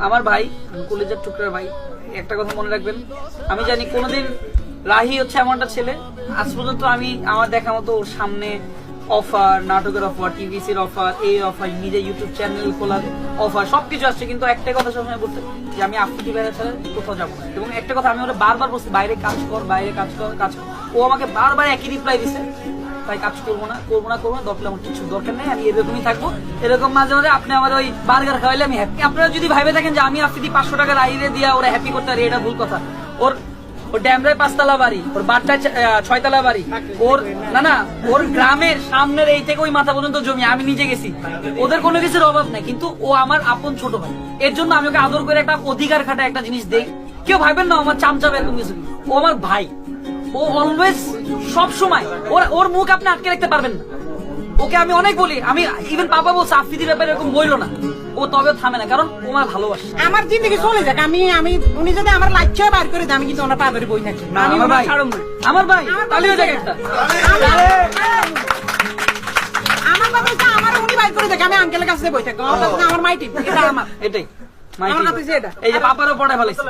আমার ভাই, কলেজের টুকরার ভাই, একটা কথা মনে রাখবেন, আমি জানি কোনোদিন রাহি হচ্ছে এমনটা ছেলে, আজ পর্যন্ত আমি আমার দেখা মতো ওর সামনে অফার, নাটকের অফার, টিভিসির অফার, এই অফার, নিজে ইউটিউব চ্যানেল খোলার অফার, সবকিছু আসছে, কিন্তু একটা কথা সবসময় বলতে যে আমি আফ্রিদি বাইরে ছাড়া কোথাও যাবো না। এবং একটা কথা আমি ওরা বারবার বলছি, বাইরে কাজ কর, বাইরে কাজ কর, কাজ কর। ও আমাকে বারবার একই রিপ্লাই দিছে, তাই কাজ করবো না, দরকার আমার কিছু দরকার নেই, আমি এরকমই থাকবো। এরকম মাঝে মাঝে আপনি আমার ওই বার্গার খাওয়াইলে আমি হ্যাপি। আপনারা যদি ভাবে থাকেন যে আমি আফ্রিদি 500 টাকা রাইরে দিয়া ওরা হ্যাপি করতে পারি, এটা ভুল কথা। ওর ড্যামরায় 5 তলা বাড়ি, ওর বাট্টায় 6 তলা বাড়ি, ওর না ওর গ্রামের সামনের এই থেকে ওই মাথা পর্যন্ত জমি, আমি নিজে গেছি। ওদের কোনো কিছুর অভাব নাই, কিন্তু ও আমার আপন ছোট ভাই। এর জন্য আমি ওকে আদর করে একটা অধিকার খাটা একটা জিনিস দেই। কেউ ভাবেন না আমার চামচাম এরকম কিছু, ও আমার ভাই। ও অলওয়েজ সব সময় ওর মুখ আপনি আটকে রাখতে পারবেন না। ওকে আমি অনেক বলি, আমি ইভেন পাপা বলছে আফ্রিদির ব্যাপারে এরকম বইলো না, ও তবে থামে না, কারণ ও আমার ভালোবাসে। আমার জিন্দগি চলে যাক, আমি উনি যদি আমার লাইচ্ছা বার করে দেয়, আমি কিন্তু ওনার পা ধরে বই থাকি। আমি আমার ভাই, আমার ভাই তালিও যাক একটা। আমার কথা হচ্ছে আমার উনি বার করে দেখে আমি আঙ্কেলের কাছে বই থাকি। আমার মাইটি, এটা আমার, এটাই আমার কথা হচ্ছে এটা। এই যে পাপারও পড়ায় ফেলাইছে।